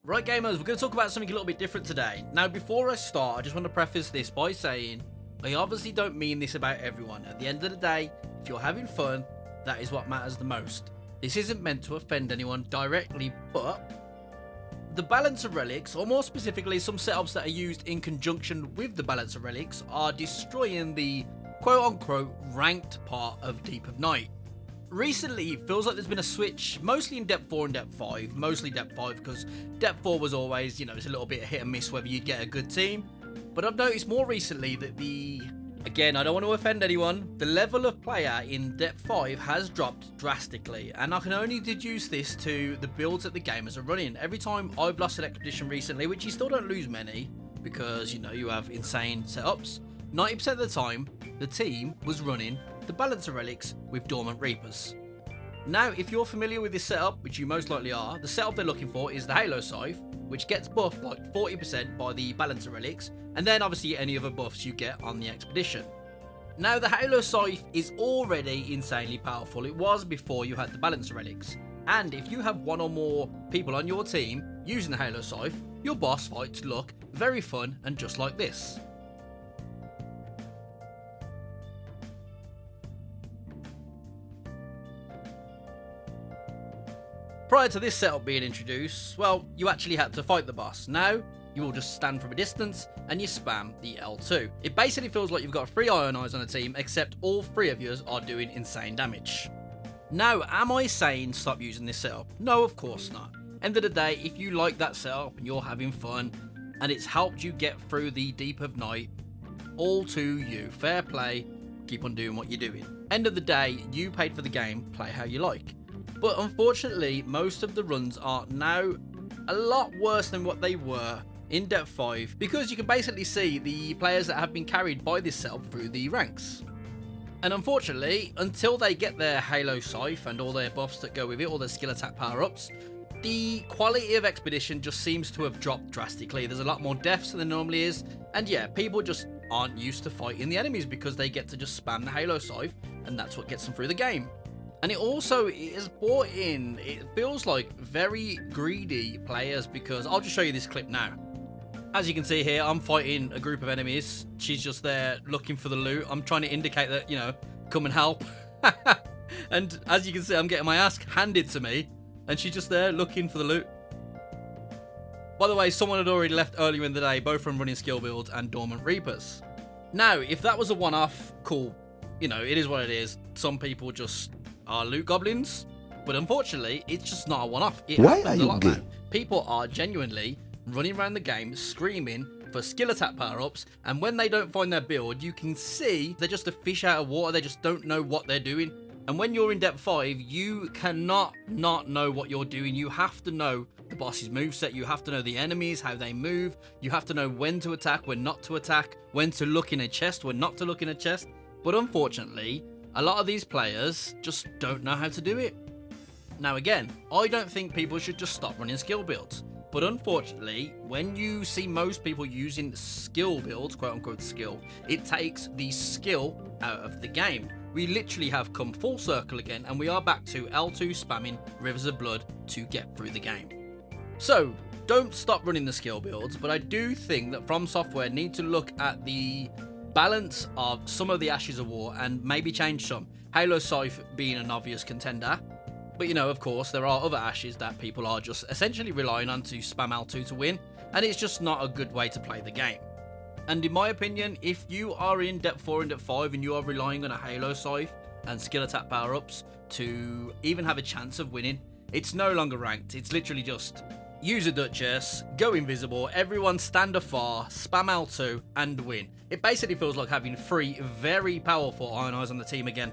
Right gamers, we're going to talk about something a little bit different today. Now before I start, I just want to preface this by saying, I obviously don't mean this about everyone. At the end of the day, if you're having fun, that is what matters the most. This isn't meant to offend anyone directly, but the balance of relics, or more specifically some setups that are used in conjunction with the balance of relics, are destroying the quote-unquote ranked part of Deep of Night. Recently, it feels like there's been a switch, mostly in Depth 4 and Depth 5, mostly Depth 5 because Depth 4 was always, it's a little bit hit and miss whether you'd get a good team. But I've noticed more recently that again, I don't want to offend anyone, the level of player in Depth 5 has dropped drastically, and I can only deduce this to the builds that the gamers are running. Every time I've lost an expedition recently, which you still don't lose many, because, you have insane setups, 90% of the time, the team was running the balance of relics with dormant reapers. Now, if you're familiar with this setup, which you most likely are, the setup they're looking for is the Halo Scythe, which gets buffed like 40% by the balance of relics, and then obviously any other buffs you get on the expedition. Now, the Halo Scythe is already insanely powerful. It was before you had the balance of relics, and if you have one or more people on your team using the Halo Scythe, your boss fights look very fun and just like this. Prior to this setup being introduced, well, you actually had to fight the boss. Now, you will just stand from a distance and you spam the L2. It basically feels like you've got 3 Iron Eyes on a team, except all 3 of yours are doing insane damage. Now, am I saying stop using this setup? No, of course not. End of the day, if you like that setup and you're having fun, and it's helped you get through the Deep of Night, all to you. Fair play, keep on doing what you're doing. End of the day, you paid for the game, play how you like. But unfortunately, most of the runs are now a lot worse than what they were in Depth 5, because you can basically see the players that have been carried by this setup through the ranks. And unfortunately, until they get their Halo Scythe and all their buffs that go with it, all their skill attack power-ups, the quality of Expedition just seems to have dropped drastically. There's a lot more deaths than there normally is, and yeah, people just aren't used to fighting the enemies because they get to just spam the Halo Scythe, and that's what gets them through the game. And it also is brought in, it feels like, very greedy players, because I'll just show you this clip now. As you can see here, I'm fighting a group of enemies. She's just there looking for the loot. I'm trying to indicate that, come and help. And as you can see, I'm getting my ass handed to me, and she's just there looking for the loot. By the way, someone had already left earlier in the day, both from running skill builds and dormant reapers. Now, if that was a one-off, cool. It is what it is. Some people just are loot goblins, but unfortunately, it's just not a one-off. It happens a lot now. People are genuinely running around the game screaming for skill attack power-ups, and when they don't find their build, you can see they're just a fish out of water. They just don't know what they're doing. And when you're in Depth 5, you cannot not know what you're doing. You have to know the boss's moveset. You have to know the enemies, how they move. You have to know when to attack, when not to attack, when to look in a chest, when not to look in a chest. But unfortunately, a lot of these players just don't know how to do it. Now again, I don't think people should just stop running skill builds. But unfortunately, when you see most people using skill builds, quote unquote skill, it takes the skill out of the game. We literally have come full circle again, and we are back to L2 spamming Rivers of Blood to get through the game. So, don't stop running the skill builds, but I do think that From Software need to look at the balance of some of the Ashes of War and maybe change some. Halo Scythe being an obvious contender, but of course there are other Ashes that people are just essentially relying on to spam L2 to win, and it's just not a good way to play the game. And in my opinion, if you are in Depth 4 and Depth 5 and you are relying on a Halo Scythe and skill attack power-ups to even have a chance of winning, it's no longer ranked. It's literally just use a Duchess, go invisible, everyone stand afar, spam L2 and win. It basically feels like having 3 very powerful Iron Eyes on the team again.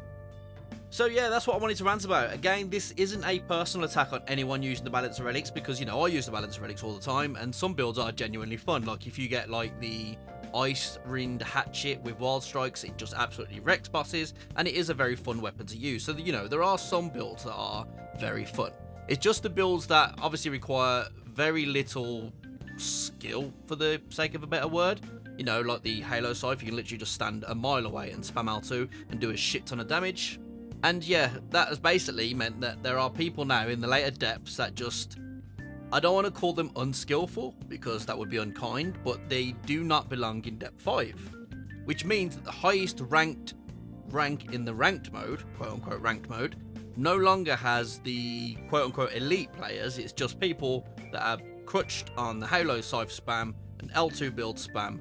So yeah, that's what I wanted to rant about. Again, this isn't a personal attack on anyone using the balance of relics, because I use the balance of relics all the time, and some builds are genuinely fun. Like if you get like the ice ringed hatchet with wild strikes, it just absolutely wrecks bosses, and it is a very fun weapon to use. So there are some builds that are very fun. It's just the builds that obviously require very little skill, for the sake of a better word. Like the Halo Scythe, you can literally just stand a mile away and spam L2 and do a shit ton of damage. And yeah, that has basically meant that there are people now in the later depths that just I don't want to call them unskillful because that would be unkind, but they do not belong in depth 5, which means that the highest rank in the ranked mode, quote unquote ranked mode, no longer has the quote unquote elite players. It's just people that have crutched on the Halo Scythe spam and L2 build spam,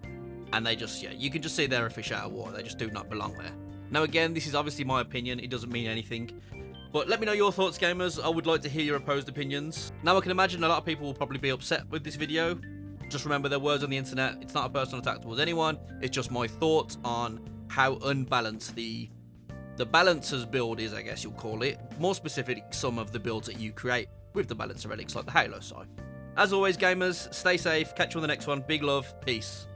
and they just, yeah, you can just see they're a fish out of water. They just do not belong there. Now again, this is obviously my opinion, it doesn't mean anything. But let me know your thoughts, gamers. I would like to hear your opposed opinions. Now, I can imagine a lot of people will probably be upset with this video. Just remember, their words on the internet. It's not a personal attack towards anyone. It's just my thoughts on how unbalanced the balancer's build is, I guess you'll call it. More specific, some of the builds that you create with the balancer relics, like the Halo Scythe. As always, gamers, stay safe. Catch you on the next one. Big love. Peace.